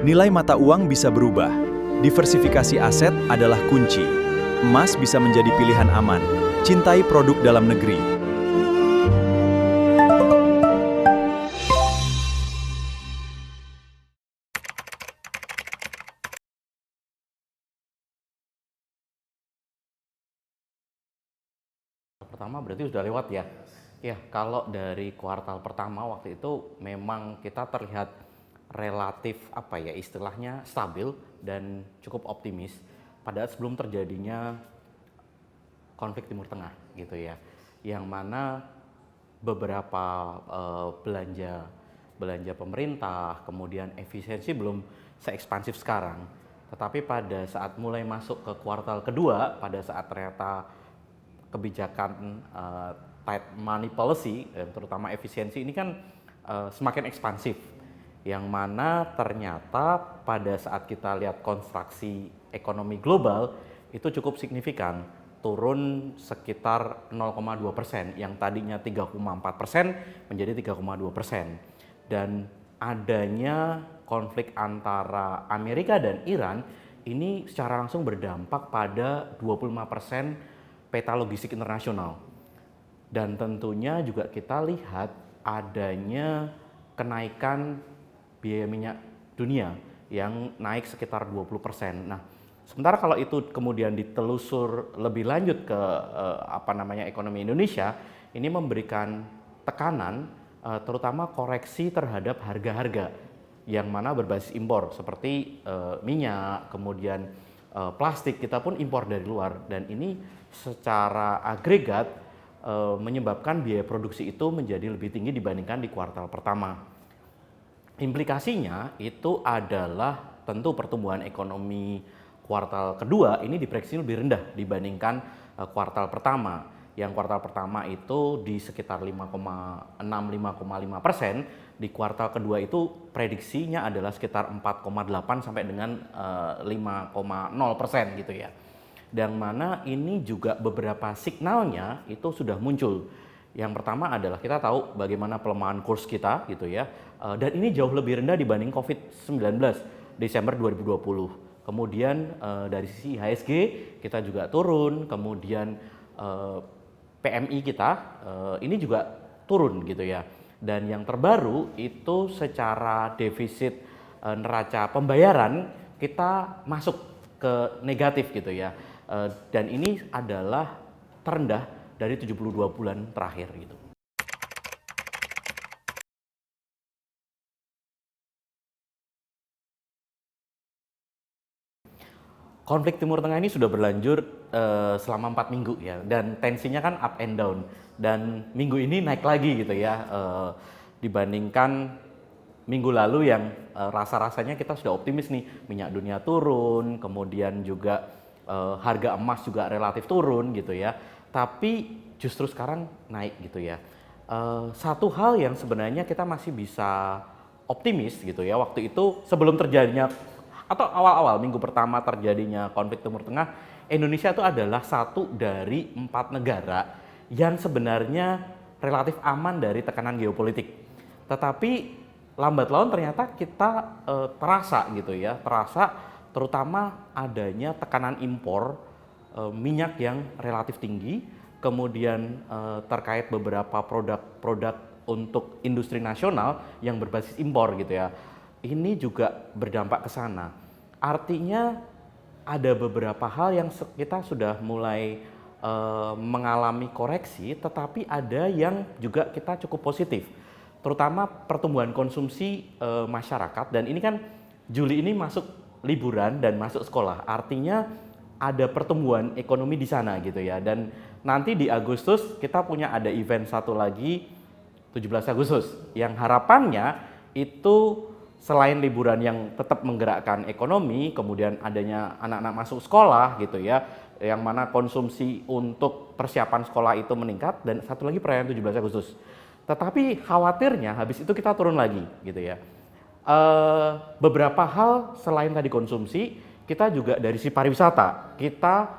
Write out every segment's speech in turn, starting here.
Nilai mata uang bisa berubah. Diversifikasi aset adalah kunci. Emas bisa menjadi pilihan aman. Cintai produk dalam negeri. Pertama berarti sudah lewat ya. Ya, kalau dari kuartal pertama waktu itu memang kita terlihat relatif istilahnya stabil dan cukup optimis pada sebelum terjadinya konflik Timur Tengah gitu ya. Yang mana beberapa belanja belanja pemerintah, kemudian efisiensi belum seekspansif sekarang. Tetapi pada saat mulai masuk ke kuartal kedua, pada saat ternyata kebijakan tight money policy, terutama efisiensi ini kan semakin ekspansif, yang mana ternyata pada saat kita lihat konstruksi ekonomi global itu cukup signifikan, turun sekitar 0,2%, yang tadinya 3,4% menjadi 3,2%. Dan adanya konflik antara Amerika dan Iran ini secara langsung berdampak pada 25% peta logistik internasional. Dan tentunya juga kita lihat adanya kenaikan biaya minyak dunia yang naik sekitar 20%. Nah, sementara kalau itu kemudian ditelusur lebih lanjut ke ekonomi Indonesia, ini memberikan tekanan terutama koreksi terhadap harga-harga yang mana berbasis impor seperti minyak, kemudian plastik, kita pun impor dari luar, dan ini secara agregat menyebabkan biaya produksi itu menjadi lebih tinggi dibandingkan di kuartal pertama. Implikasinya itu adalah tentu pertumbuhan ekonomi kuartal kedua ini diprediksi lebih rendah dibandingkan kuartal pertama. Yang kuartal pertama itu di sekitar 5,6-5,5%, di kuartal kedua itu prediksinya adalah sekitar 4,8 sampai dengan 5,0% gitu ya. Dan mana ini juga beberapa signalnya itu sudah muncul. Yang pertama adalah kita tahu bagaimana pelemahan kurs kita gitu ya. Dan ini jauh lebih rendah dibanding COVID-19 Desember 2020. Kemudian dari sisi IHSG kita juga turun, kemudian PMI kita ini juga turun gitu ya. Dan yang terbaru itu secara defisit neraca pembayaran kita masuk ke negatif gitu ya. Dan ini adalah terendah dari 72 bulan terakhir gitu. Konflik Timur Tengah ini sudah berlanjut selama 4 minggu ya, dan tensinya kan up and down, dan minggu ini naik lagi gitu ya, dibandingkan minggu lalu yang rasa-rasanya kita sudah optimis nih, minyak dunia turun, kemudian juga harga emas juga relatif turun gitu ya, tapi justru sekarang naik gitu ya. Satu hal yang sebenarnya kita masih bisa optimis gitu ya, waktu itu sebelum terjadinya atau awal-awal minggu pertama terjadinya konflik Timur Tengah, Indonesia itu adalah satu dari 4 negara yang sebenarnya relatif aman dari tekanan geopolitik. Tetapi lambat laun ternyata kita terasa gitu ya, terasa terutama adanya tekanan impor minyak yang relatif tinggi, kemudian terkait beberapa produk-produk untuk industri nasional yang berbasis impor gitu ya. Ini juga berdampak ke sana. Artinya ada beberapa hal yang kita sudah mulai mengalami koreksi, tetapi ada yang juga kita cukup positif. Terutama pertumbuhan konsumsi masyarakat, dan ini kan Juli ini masuk liburan dan masuk sekolah. Artinya ada pertumbuhan ekonomi di sana gitu ya. Dan nanti di Agustus kita punya ada event satu lagi 17 Agustus yang harapannya itu selain liburan yang tetap menggerakkan ekonomi, kemudian adanya anak-anak masuk sekolah gitu ya, yang mana konsumsi untuk persiapan sekolah itu meningkat, dan satu lagi perayaan 17 Agustus. Tetapi khawatirnya habis itu kita turun lagi gitu ya. Beberapa hal selain tadi konsumsi, kita juga dari sisi pariwisata, kita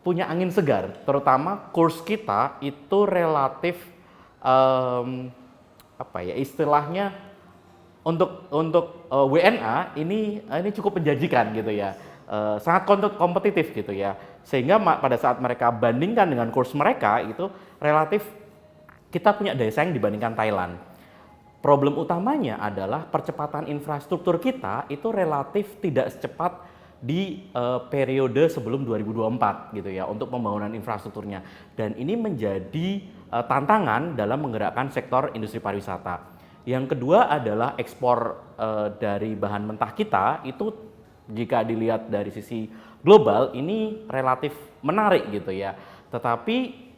punya angin segar, terutama kurs kita itu relatif istilahnya untuk WNA ini cukup menjanjikan gitu ya. Sangat kompetitif gitu ya. Sehingga pada saat mereka bandingkan dengan kurs mereka itu relatif kita punya daya saing dibandingkan Thailand. Problem utamanya adalah percepatan infrastruktur kita itu relatif tidak secepat di periode sebelum 2024 gitu ya untuk pembangunan infrastrukturnya. Dan ini menjadi tantangan dalam menggerakkan sektor industri pariwisata. Yang kedua adalah ekspor dari bahan mentah kita itu jika dilihat dari sisi global ini relatif menarik gitu ya. Tetapi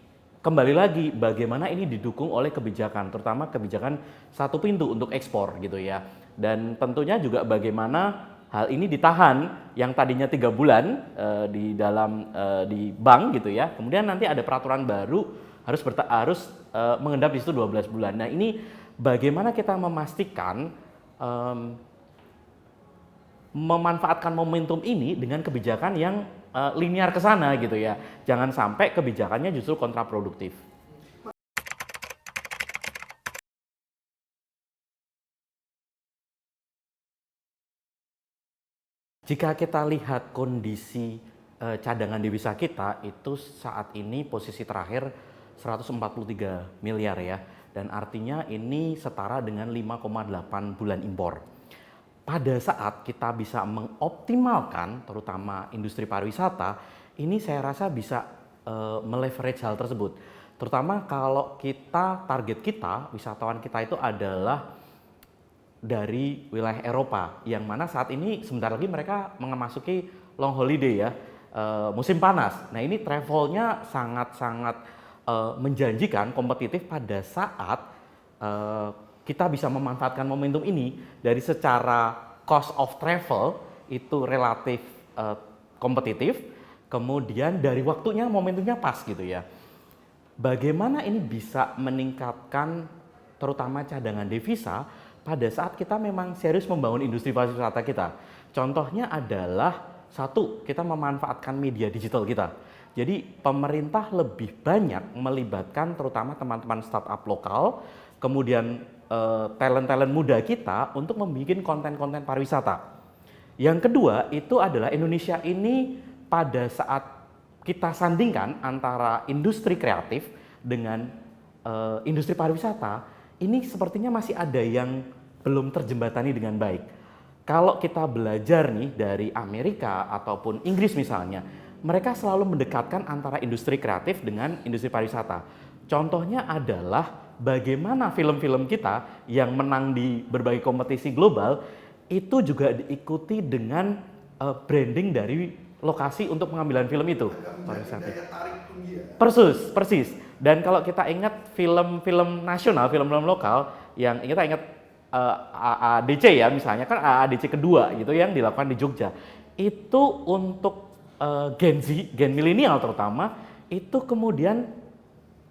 kembali lagi bagaimana ini didukung oleh kebijakan, terutama kebijakan satu pintu untuk ekspor gitu ya. Dan tentunya juga bagaimana hal ini ditahan yang tadinya 3 bulan di bank gitu ya. Kemudian nanti ada peraturan baru harus mengendap di situ 12 bulan. Nah, ini bagaimana kita memastikan memanfaatkan momentum ini dengan kebijakan yang linear ke sana gitu ya. Jangan sampai kebijakannya justru kontraproduktif. Jika kita lihat kondisi cadangan devisa kita itu saat ini posisi terakhir 143 miliar ya. Dan artinya ini setara dengan 5,8 bulan impor. Pada saat kita bisa mengoptimalkan terutama industri pariwisata, ini saya rasa bisa meleverage hal tersebut. Terutama kalau target kita, wisatawan kita itu adalah dari wilayah Eropa, yang mana saat ini sebentar lagi mereka memasuki long holiday ya, musim panas. Nah ini travelnya sangat-sangat menjanjikan, kompetitif pada saat kita bisa memanfaatkan momentum ini dari secara cost of travel itu relatif kompetitif, kemudian dari waktunya momentumnya pas gitu ya. Bagaimana ini bisa meningkatkan terutama cadangan devisa pada saat kita memang serius membangun industri pariwisata kita. Contohnya adalah satu, kita memanfaatkan media digital kita. Jadi pemerintah lebih banyak melibatkan terutama teman-teman startup lokal, kemudian talent-talent muda kita untuk membuat konten-konten pariwisata. Yang kedua itu adalah Indonesia ini pada saat kita sandingkan antara industri kreatif dengan industri pariwisata, ini sepertinya masih ada yang belum terjembatani dengan baik. Kalau kita belajar nih dari Amerika ataupun Inggris misalnya, mereka selalu mendekatkan antara industri kreatif dengan industri pariwisata. Contohnya adalah bagaimana film-film kita yang menang di berbagai kompetisi global itu juga diikuti dengan branding dari lokasi untuk pengambilan film itu. Persis. Dan kalau kita ingat film-film nasional, film-film lokal yang kita ingat AADC ya misalnya, kan AADC kedua gitu yang dilakukan di Jogja. Itu untuk Gen Z, gen milenial terutama, itu kemudian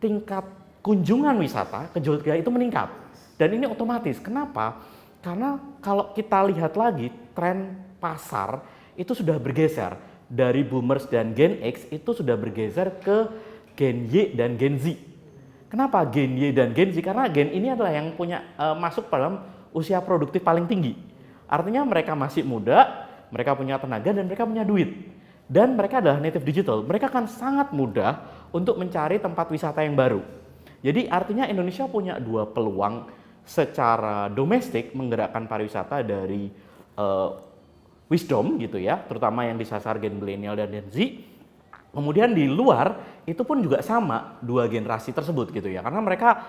tingkat kunjungan wisata ke Jogja itu meningkat. Dan ini otomatis. Kenapa? Karena kalau kita lihat lagi tren pasar itu sudah bergeser dari boomers dan Gen X itu sudah bergeser ke Gen Y dan Gen Z. Kenapa Gen Y dan Gen Z? Karena Gen ini adalah yang punya masuk dalam usia produktif paling tinggi. Artinya mereka masih muda, mereka punya tenaga dan mereka punya duit. Dan mereka adalah native digital. Mereka akan sangat mudah untuk mencari tempat wisata yang baru. Jadi artinya Indonesia punya dua peluang secara domestik menggerakkan pariwisata dari wisdom gitu ya, terutama yang disasar gen milenial dan Gen Z. Kemudian di luar itu pun juga sama dua generasi tersebut gitu ya, karena mereka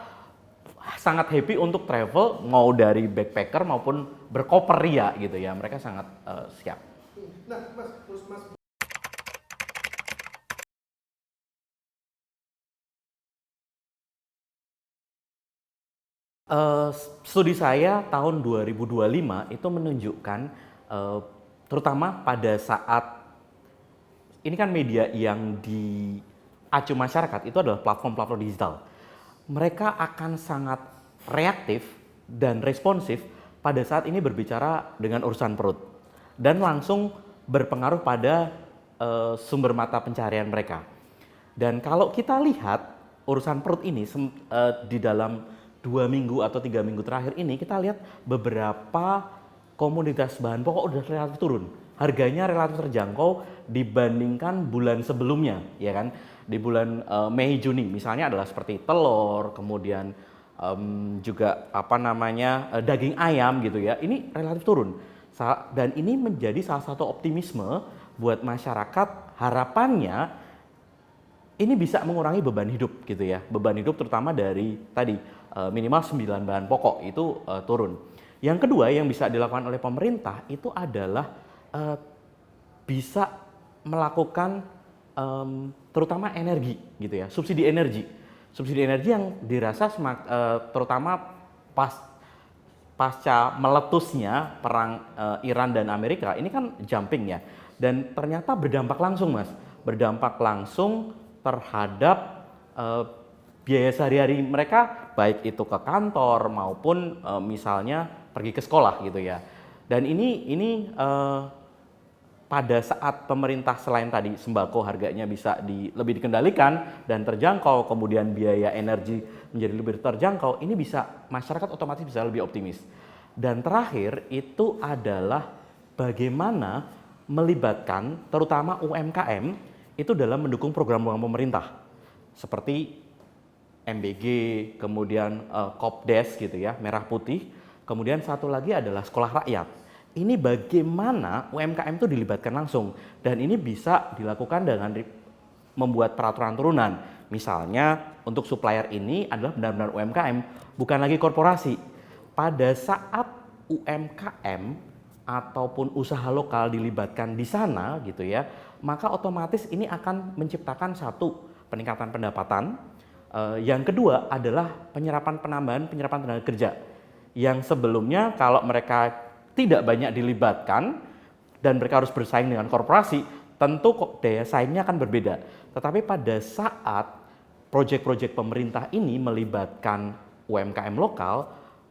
sangat happy untuk travel mau dari backpacker maupun berkoper ria gitu ya, mereka sangat siap. Nah, Mas. Studi saya tahun 2025 itu menunjukkan terutama pada saat ini kan media yang diacu masyarakat itu adalah platform-platform digital. Mereka akan sangat reaktif dan responsif pada saat ini berbicara dengan urusan perut dan langsung berpengaruh pada sumber mata pencaharian mereka. Dan kalau kita lihat urusan perut ini di dalam 2 minggu atau 3 minggu terakhir ini kita lihat beberapa komoditas bahan pokok udah relatif turun. Harganya relatif terjangkau dibandingkan bulan sebelumnya, ya kan? Di bulan Mei Juni misalnya adalah seperti telur, kemudian juga daging ayam gitu ya. Ini relatif turun. Dan ini menjadi salah satu optimisme buat masyarakat, harapannya ini bisa mengurangi beban hidup gitu ya. Beban hidup terutama dari tadi minimal 9 bahan pokok itu turun. Yang kedua yang bisa dilakukan oleh pemerintah itu adalah bisa melakukan terutama energi gitu ya, subsidi energi. Subsidi energi yang dirasa terutama pasca meletusnya perang Iran dan Amerika ini kan jumping ya, dan ternyata berdampak langsung Mas, berdampak langsung terhadap biaya sehari-hari mereka, baik itu ke kantor maupun misalnya pergi ke sekolah gitu ya. Dan ini pada saat pemerintah selain tadi sembako harganya bisa lebih dikendalikan dan terjangkau, kemudian biaya energi menjadi lebih terjangkau, ini bisa masyarakat otomatis bisa lebih optimis. Dan terakhir itu adalah bagaimana melibatkan terutama UMKM itu dalam mendukung program-program pemerintah seperti MBG, kemudian Kopdes gitu ya, Merah Putih, kemudian satu lagi adalah Sekolah Rakyat. Ini bagaimana UMKM itu dilibatkan langsung, dan ini bisa dilakukan dengan membuat peraturan turunan. Misalnya untuk supplier ini adalah benar-benar UMKM, bukan lagi korporasi. Pada saat UMKM ataupun usaha lokal dilibatkan di sana gitu ya, maka otomatis ini akan menciptakan satu peningkatan pendapatan. Yang kedua adalah penerapan tenaga kerja yang sebelumnya kalau mereka tidak banyak dilibatkan dan mereka harus bersaing dengan korporasi, tentu daya saingnya akan berbeda. Tetapi pada saat proyek-proyek pemerintah ini melibatkan UMKM lokal,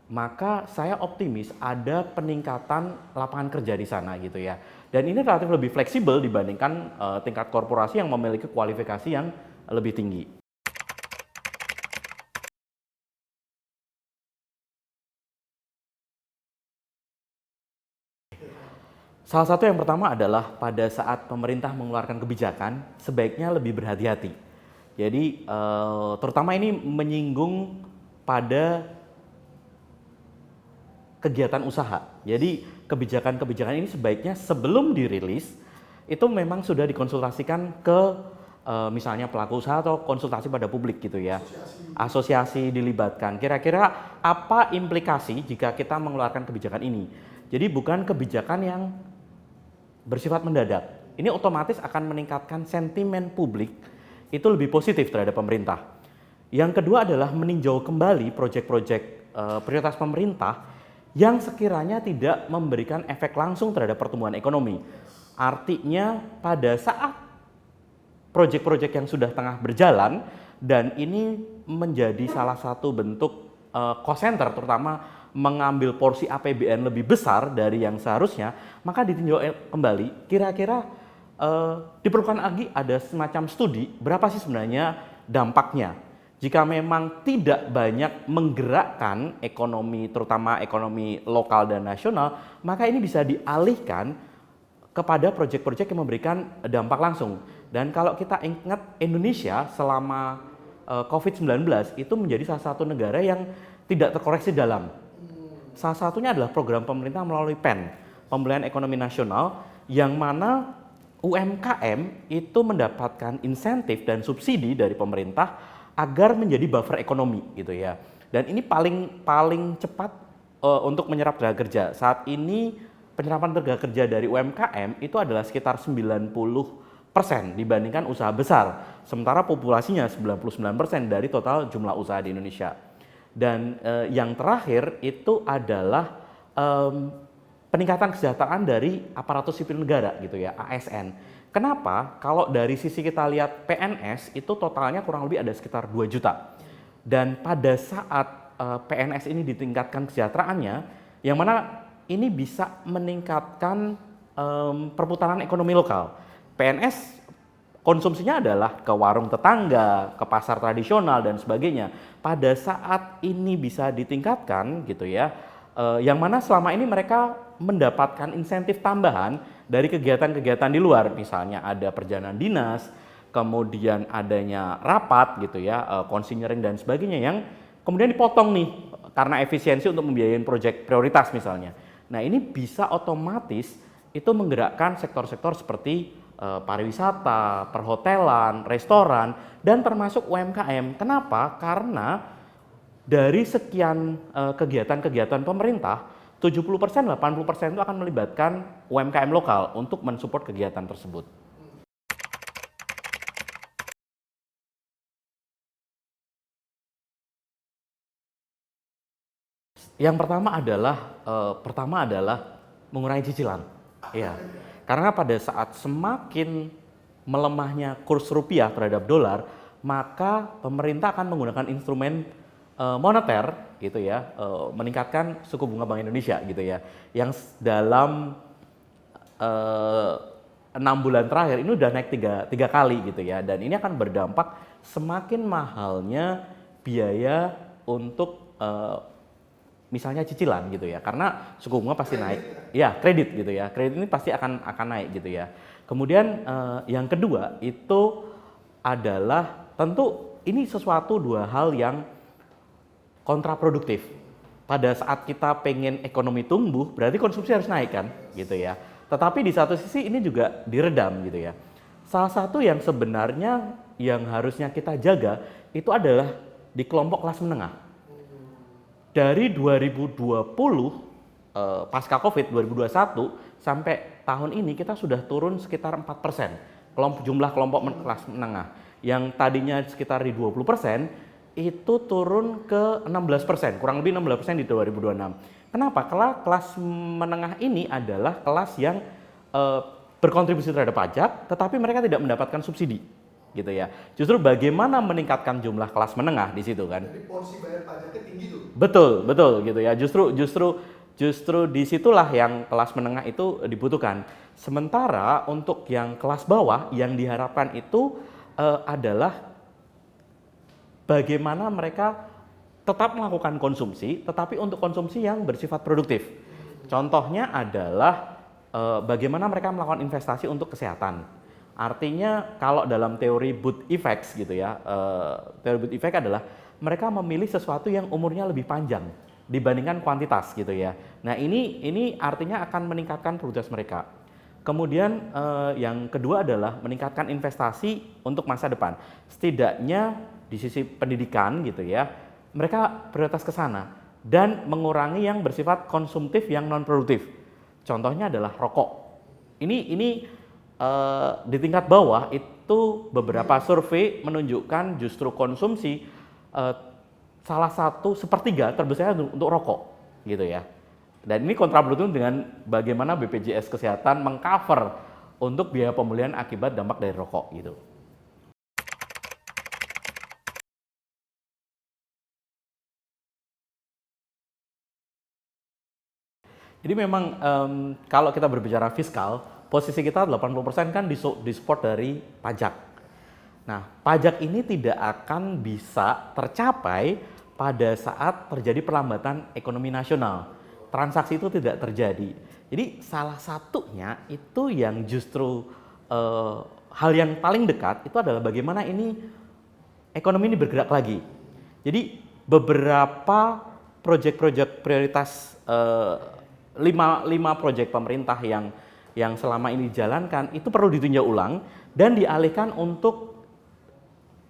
maka saya optimis ada peningkatan lapangan kerja di sana gitu ya. Dan ini relatif lebih fleksibel dibandingkan tingkat korporasi yang memiliki kualifikasi yang lebih tinggi. Salah satu yang pertama adalah pada saat pemerintah mengeluarkan kebijakan, sebaiknya lebih berhati-hati. Jadi terutama ini menyinggung pada kegiatan usaha. Jadi kebijakan-kebijakan ini sebaiknya sebelum dirilis, itu memang sudah dikonsultasikan ke misalnya pelaku usaha atau konsultasi pada publik gitu ya. Asosiasi dilibatkan. Kira-kira apa implikasi jika kita mengeluarkan kebijakan ini? Jadi bukan kebijakan yang bersifat mendadak. Ini otomatis akan meningkatkan sentimen publik itu lebih positif terhadap pemerintah. Yang kedua adalah meninjau kembali proyek-proyek prioritas pemerintah yang sekiranya tidak memberikan efek langsung terhadap pertumbuhan ekonomi. Artinya pada saat proyek-proyek yang sudah tengah berjalan dan ini menjadi salah satu bentuk cost center, terutama mengambil porsi APBN lebih besar dari yang seharusnya, maka ditinjau kembali kira-kira diperlukan lagi ada semacam studi berapa sih sebenarnya dampaknya. Jika memang tidak banyak menggerakkan ekonomi, terutama ekonomi lokal dan nasional, maka ini bisa dialihkan kepada proyek-proyek yang memberikan dampak langsung. Dan kalau kita ingat, Indonesia selama COVID-19 itu menjadi salah satu negara yang tidak terkoreksi dalam. Salah satunya adalah program pemerintah melalui PEN, Pemulihan Ekonomi Nasional, yang mana UMKM itu mendapatkan insentif dan subsidi dari pemerintah agar menjadi buffer ekonomi gitu ya. Dan ini paling cepat untuk menyerap tenaga kerja. Saat ini penyerapan tenaga kerja dari UMKM itu adalah sekitar 90% dibandingkan usaha besar. Sementara populasinya 99% dari total jumlah usaha di Indonesia. Dan yang terakhir itu adalah peningkatan kesejahteraan dari aparatur sipil negara gitu ya, ASN. Kenapa? Kalau dari sisi kita lihat PNS itu totalnya kurang lebih ada sekitar 2 juta. Dan pada saat PNS ini ditingkatkan kesejahteraannya, yang mana ini bisa meningkatkan perputaran ekonomi lokal. PNS konsumsinya adalah ke warung tetangga, ke pasar tradisional dan sebagainya. Pada saat ini bisa ditingkatkan gitu ya, yang mana selama ini mereka mendapatkan insentif tambahan dari kegiatan-kegiatan di luar, misalnya ada perjalanan dinas, kemudian adanya rapat gitu ya, konsinyering dan sebagainya yang kemudian dipotong nih karena efisiensi untuk membiayain proyek prioritas misalnya. Nah ini bisa otomatis itu menggerakkan sektor-sektor seperti pariwisata, perhotelan, restoran, dan termasuk UMKM. Kenapa? Karena dari sekian kegiatan-kegiatan pemerintah, 70%, 80% itu akan melibatkan UMKM lokal untuk mensupport kegiatan tersebut. Yang pertama adalah mengurangi cicilan. Ya, karena pada saat semakin melemahnya kurs rupiah terhadap dolar, maka pemerintah akan menggunakan instrumen moneter gitu ya, meningkatkan suku bunga Bank Indonesia gitu ya, yang dalam 6 bulan terakhir ini udah naik tiga kali gitu ya, dan ini akan berdampak semakin mahalnya biaya untuk misalnya cicilan gitu ya, karena suku bunga pasti naik, ya kredit gitu ya, kredit ini pasti akan naik gitu ya. Kemudian yang kedua itu adalah tentu ini sesuatu dua hal yang kontraproduktif. Pada saat kita pengen ekonomi tumbuh, berarti konsumsi harus naik kan, gitu ya. Tetapi di satu sisi ini juga diredam gitu ya. Salah satu yang sebenarnya yang harusnya kita jaga itu adalah di kelompok kelas menengah. Dari 2020 pasca Covid 2021 sampai tahun ini kita sudah turun sekitar 4%. Jumlah kelompok kelas menengah yang tadinya sekitar di 20% itu turun ke 16%, kurang lebih 16% di 2026. Kenapa? Karena kelas menengah ini adalah kelas yang berkontribusi terhadap pajak, tetapi mereka tidak mendapatkan subsidi, gitu ya. Justru bagaimana meningkatkan jumlah kelas menengah di situ kan? Jadi porsi bayar pajaknya tinggi tuh. Betul gitu ya. Justru disitulah yang kelas menengah itu dibutuhkan. Sementara untuk yang kelas bawah yang diharapkan itu adalah bagaimana mereka tetap melakukan konsumsi, tetapi untuk konsumsi yang bersifat produktif. Contohnya adalah bagaimana mereka melakukan investasi untuk kesehatan. Artinya kalau dalam teori Booth Effects gitu ya, teori Booth Effect adalah mereka memilih sesuatu yang umurnya lebih panjang dibandingkan kuantitas gitu ya. Nah ini artinya akan meningkatkan produktivitas mereka. Kemudian yang kedua adalah meningkatkan investasi untuk masa depan. Setidaknya di sisi pendidikan gitu ya, mereka prioritas ke sana dan mengurangi yang bersifat konsumtif yang non produktif. Contohnya adalah rokok. Ini di tingkat bawah itu beberapa survei menunjukkan justru konsumsi salah satu sepertiga terbesar untuk rokok gitu ya. Dan ini kontraproduktif dengan bagaimana BPJS Kesehatan mengcover untuk biaya pemulihan akibat dampak dari rokok gitu. Jadi memang kalau kita berbicara fiskal, posisi kita 80% kan disupport dari pajak. Nah, pajak ini tidak akan bisa tercapai pada saat terjadi perlambatan ekonomi nasional. Transaksi itu tidak terjadi. Jadi salah satunya itu yang justru hal yang paling dekat itu adalah bagaimana ini ekonomi ini bergerak lagi. Jadi beberapa proyek-proyek prioritas 5 proyek pemerintah yang selama ini dijalankan itu perlu ditinjau ulang dan dialihkan untuk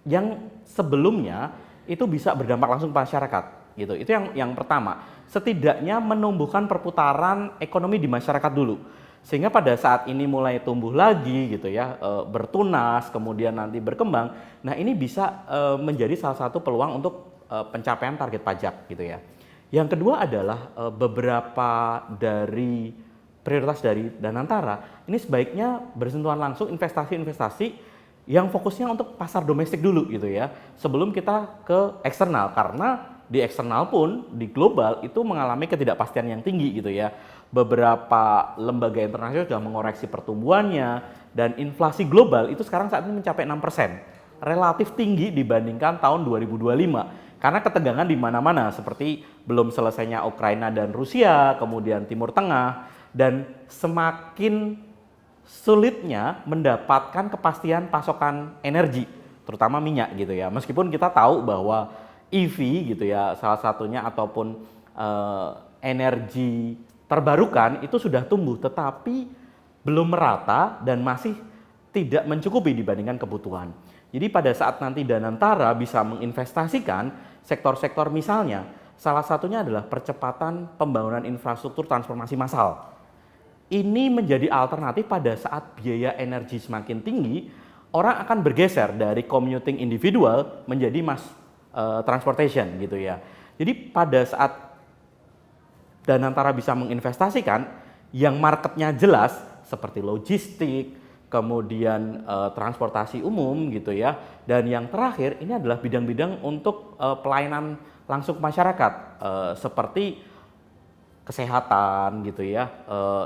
yang sebelumnya itu bisa berdampak langsung pada masyarakat gitu. Itu yang pertama. Setidaknya menumbuhkan perputaran ekonomi di masyarakat dulu. Sehingga pada saat ini mulai tumbuh lagi gitu ya, bertunas, kemudian nanti berkembang. Nah, ini bisa menjadi salah satu peluang untuk pencapaian target pajak gitu ya. Yang kedua adalah beberapa dari prioritas dari Danantara ini sebaiknya bersentuhan langsung investasi-investasi yang fokusnya untuk pasar domestik dulu gitu ya, sebelum kita ke eksternal, karena di eksternal pun di global itu mengalami ketidakpastian yang tinggi gitu ya. Beberapa lembaga internasional sudah mengoreksi pertumbuhannya Dan inflasi global itu sekarang saat ini mencapai 6%, relatif tinggi dibandingkan tahun 2025. Karena ketegangan di mana-mana seperti belum selesainya Ukraina dan Rusia, kemudian Timur Tengah, dan semakin sulitnya mendapatkan kepastian pasokan energi, terutama minyak gitu ya. Meskipun kita tahu bahwa EV gitu ya, salah satunya ataupun energi terbarukan itu sudah tumbuh, tetapi belum merata dan masih tidak mencukupi dibandingkan kebutuhan. Jadi pada saat nanti Danantara bisa menginvestasikan sektor-sektor misalnya, salah satunya adalah percepatan pembangunan infrastruktur transformasi massal. Ini menjadi alternatif pada saat biaya energi semakin tinggi, orang akan bergeser dari commuting individual menjadi mass transportation gitu ya. Jadi pada saat Danantara bisa menginvestasikan yang marketnya jelas seperti logistik, kemudian transportasi umum gitu ya, dan yang terakhir ini adalah bidang-bidang untuk pelayanan langsung ke masyarakat seperti kesehatan gitu ya,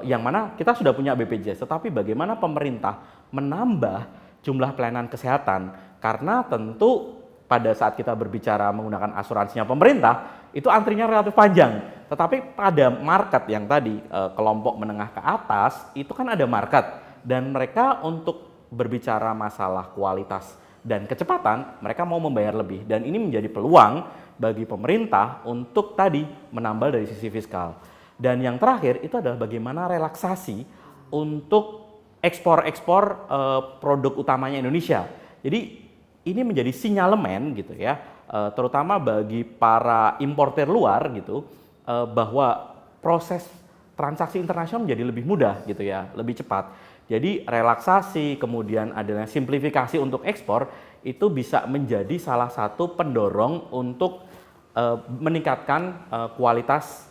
yang mana kita sudah punya BPJS, tetapi bagaimana pemerintah menambah jumlah pelayanan kesehatan, karena tentu pada saat kita berbicara menggunakan asuransinya pemerintah itu antrinya relatif panjang, tetapi pada market yang tadi kelompok menengah ke atas itu kan ada market, dan mereka untuk berbicara masalah kualitas dan kecepatan mereka mau membayar lebih, dan ini menjadi peluang bagi pemerintah untuk tadi menambal dari sisi fiskal. Dan yang terakhir itu adalah bagaimana relaksasi untuk ekspor produk utamanya Indonesia. Jadi ini menjadi sinyalemen gitu ya, terutama bagi para importer luar gitu, bahwa proses transaksi internasional menjadi lebih mudah gitu ya, lebih cepat. Jadi relaksasi, kemudian adanya simplifikasi untuk ekspor, itu bisa menjadi salah satu pendorong untuk meningkatkan kualitas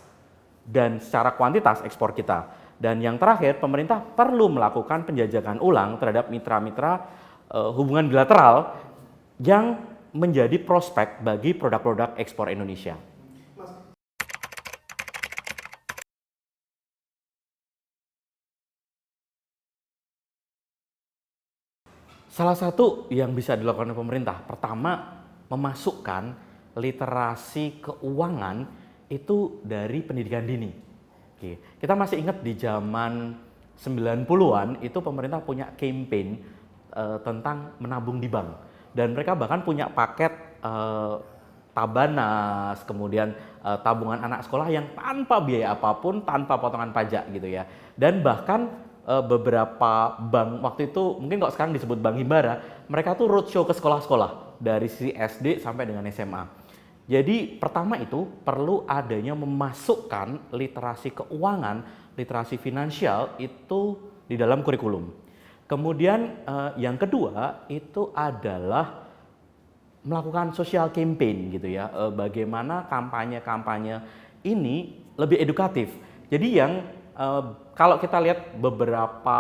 dan secara kuantitas ekspor kita. Dan yang terakhir, pemerintah perlu melakukan penjajakan ulang terhadap mitra-mitra hubungan bilateral yang menjadi prospek bagi produk-produk ekspor Indonesia. Salah satu yang bisa dilakukan oleh pemerintah, pertama memasukkan literasi keuangan itu dari pendidikan dini. Oke. Kita masih ingat di zaman 90-an itu pemerintah punya campaign tentang menabung di bank. Dan mereka bahkan punya paket Tabanas, kemudian tabungan anak sekolah yang tanpa biaya apapun, tanpa potongan pajak gitu ya. Dan bahkan beberapa bank waktu itu, mungkin kalau sekarang disebut Bank Himbara, mereka tuh roadshow ke sekolah-sekolah dari sisi SD sampai dengan SMA. Jadi pertama itu perlu adanya memasukkan literasi keuangan, literasi finansial itu di dalam kurikulum. Kemudian yang kedua itu adalah melakukan social campaign gitu ya, bagaimana kampanye-kampanye ini lebih edukatif. Jadi yang kalau kita lihat beberapa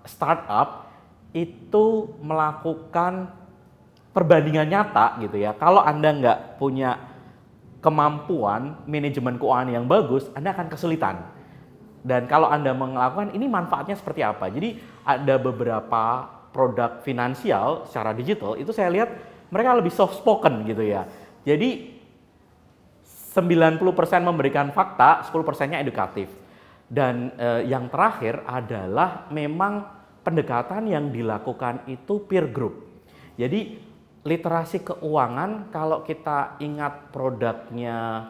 startup itu melakukan perbandingan nyata gitu ya. Kalau Anda nggak punya kemampuan manajemen keuangan yang bagus, Anda akan kesulitan. Dan kalau Anda melakukan ini manfaatnya seperti apa? Jadi ada beberapa produk finansial secara digital itu saya lihat mereka lebih soft spoken gitu ya. Jadi 90% memberikan fakta, 10%-nya edukatif. Dan yang terakhir adalah memang pendekatan yang dilakukan itu peer group. Jadi literasi keuangan, kalau kita ingat produknya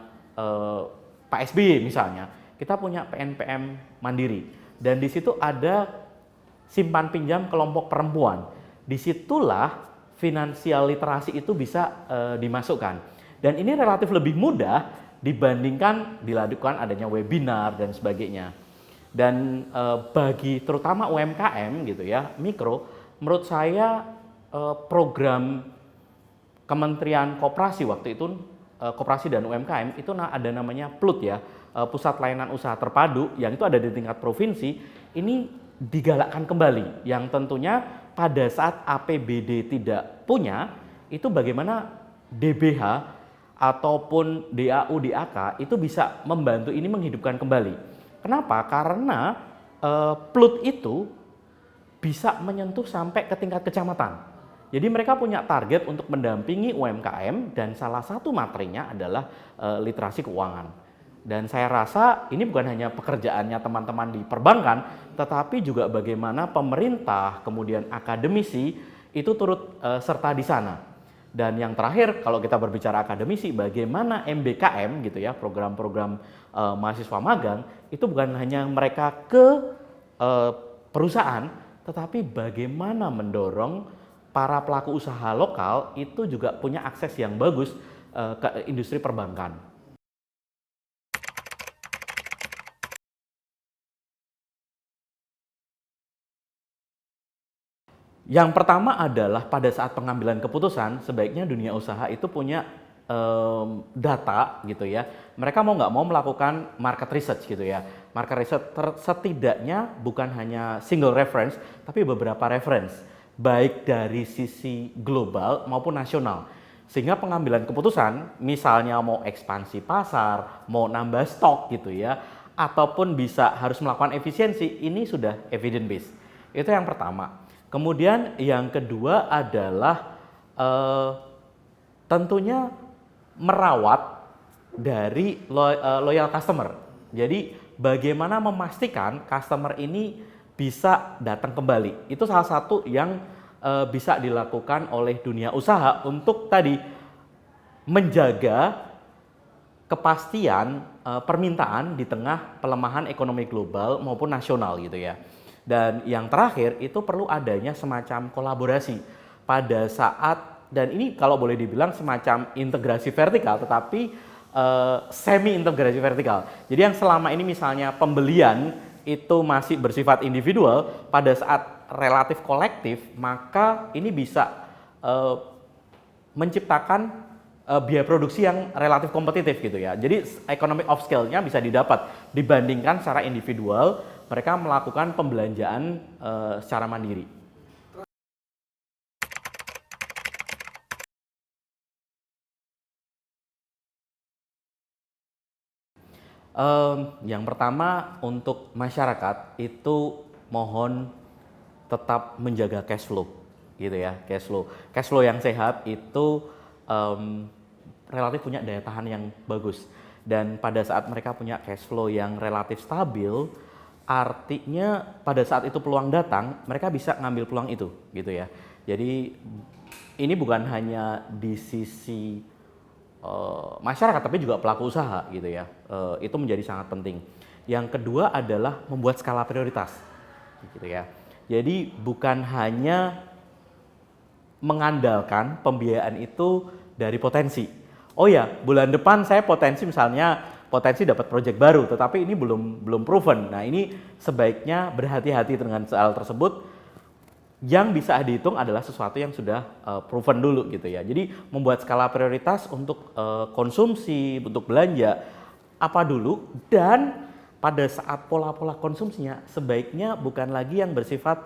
Pak SBY misalnya, kita punya PNPM Mandiri, dan di situ ada simpan pinjam kelompok perempuan. Disitulah finansial literasi itu bisa dimasukkan, dan ini relatif lebih mudah dibandingkan dilakukan adanya webinar dan sebagainya. Dan bagi terutama UMKM gitu ya, mikro, menurut saya program Kementerian Koperasi waktu itu, Koperasi dan UMKM itu ada namanya PLUT ya, Pusat Layanan Usaha Terpadu, yang itu ada di tingkat provinsi. Ini digalakkan kembali, yang tentunya pada saat APBD tidak punya, itu bagaimana DBH ataupun DAU DAK itu bisa membantu ini menghidupkan kembali. Kenapa? Karena PLUT itu bisa menyentuh sampai ke tingkat kecamatan. Jadi mereka punya target untuk mendampingi UMKM dan salah satu materinya adalah literasi keuangan. Dan saya rasa ini bukan hanya pekerjaannya teman-teman di perbankan, tetapi juga bagaimana pemerintah, kemudian akademisi itu turut serta di sana. Dan yang terakhir, kalau kita berbicara akademisi, bagaimana MBKM gitu ya, program-program mahasiswa magang itu bukan hanya mereka ke perusahaan, tetapi bagaimana mendorong para pelaku usaha lokal itu juga punya akses yang bagus ke industri perbankan. Yang pertama adalah pada saat pengambilan keputusan, sebaiknya dunia usaha itu punya data gitu ya. Mereka mau nggak mau melakukan market research gitu ya. Market research setidaknya bukan hanya single reference, tapi beberapa reference, baik dari sisi global maupun nasional. Sehingga pengambilan keputusan, misalnya mau ekspansi pasar, mau nambah stok gitu ya, ataupun bisa harus melakukan efisiensi, ini sudah evidence based. Itu yang pertama. Kemudian yang kedua adalah tentunya merawat dari loyal customer. Jadi bagaimana memastikan customer ini bisa datang kembali. Itu salah satu yang bisa dilakukan oleh dunia usaha untuk tadi menjaga kepastian permintaan di tengah pelemahan ekonomi global maupun nasional gitu ya. Dan yang terakhir itu perlu adanya semacam kolaborasi pada saat, dan ini kalau boleh dibilang semacam integrasi vertikal tetapi semi integrasi vertikal. Jadi yang selama ini misalnya pembelian itu masih bersifat individual, pada saat relatif kolektif maka ini bisa menciptakan biaya produksi yang relatif kompetitif gitu ya. Jadi economic of scale-nya bisa didapat dibandingkan secara individual mereka melakukan pembelanjaan secara mandiri. Yang pertama untuk masyarakat itu mohon tetap menjaga cash flow, gitu ya, cash flow. Cash flow yang sehat itu relatif punya daya tahan yang bagus. Dan pada saat mereka punya cash flow yang relatif stabil, artinya pada saat itu peluang datang, mereka bisa ngambil peluang itu, gitu ya. Jadi ini bukan hanya di sisi masyarakat, tapi juga pelaku usaha, gitu ya. Itu menjadi sangat penting. Yang kedua adalah membuat skala prioritas, gitu ya. Jadi bukan hanya mengandalkan pembiayaan itu dari potensi. Oh ya, bulan depan saya potensi dapat proyek baru, tetapi ini belum proven. Nah, ini sebaiknya berhati-hati dengan soal tersebut. Yang bisa dihitung adalah sesuatu yang sudah proven dulu gitu ya. Jadi membuat skala prioritas untuk konsumsi, untuk belanja apa dulu, dan pada saat pola-pola konsumsinya sebaiknya bukan lagi yang bersifat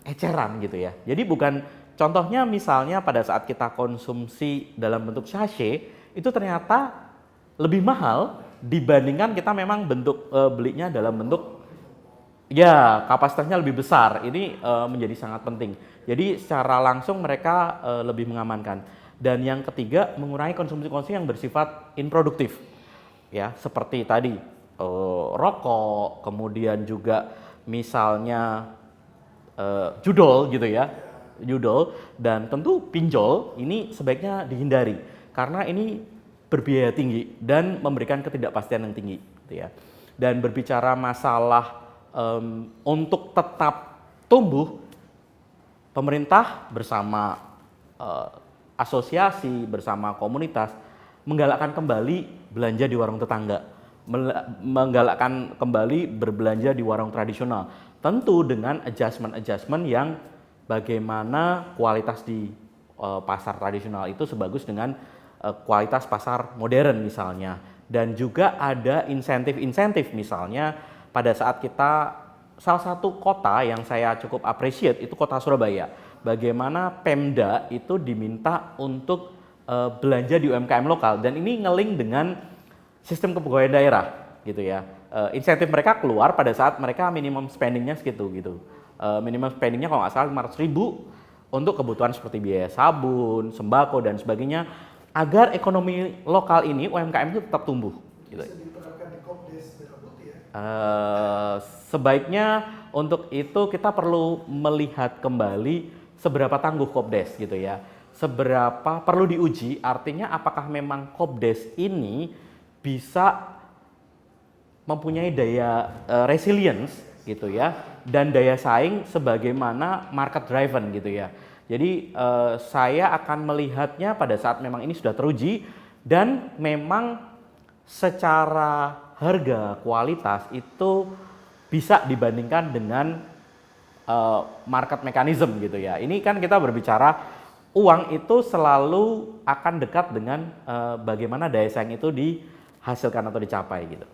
eceran gitu ya. Jadi bukan, contohnya misalnya pada saat kita konsumsi dalam bentuk sachet itu ternyata lebih mahal dibandingkan kita memang belinya dalam bentuk ya kapasitasnya lebih besar. Ini menjadi sangat penting. Jadi secara langsung mereka lebih mengamankan. Dan yang ketiga, mengurangi konsumsi-konsumsi yang bersifat improduktif. Ya, seperti tadi rokok, kemudian juga misalnya judol gitu ya. Judol dan tentu pinjol ini sebaiknya dihindari karena ini berbiaya tinggi dan memberikan ketidakpastian yang tinggi gitu ya. Dan berbicara masalah untuk tetap tumbuh, pemerintah bersama asosiasi, bersama komunitas menggalakkan kembali belanja di warung tetangga, menggalakkan kembali berbelanja di warung tradisional, tentu dengan adjustment yang bagaimana kualitas di pasar tradisional itu sebagus dengan kualitas pasar modern misalnya. Dan juga ada insentif-insentif, misalnya pada saat kita, salah satu kota yang saya cukup appreciate itu kota Surabaya. Bagaimana Pemda itu diminta untuk belanja di UMKM lokal, dan ini ngeling dengan sistem kepegawaian daerah gitu ya. Insentif mereka keluar pada saat mereka minimum spendingnya segitu gitu. minimum spendingnya kalau nggak salah 500.000 untuk kebutuhan seperti biaya sabun, sembako dan sebagainya, agar ekonomi lokal ini UMKM itu tetap tumbuh. Gitu. Bisa diterapkan di Kopdes Merah Putih ya? Sebaiknya untuk itu kita perlu melihat kembali seberapa tangguh Kopdes gitu ya. Seberapa perlu diuji, artinya apakah memang Kopdes ini bisa mempunyai daya resilience gitu ya, dan daya saing sebagaimana market driven gitu ya. Jadi saya akan melihatnya pada saat memang ini sudah teruji dan memang secara harga kualitas itu bisa dibandingkan dengan market mechanism gitu ya. Ini kan kita berbicara uang itu selalu akan dekat dengan bagaimana daya saing itu dihasilkan atau dicapai gitu.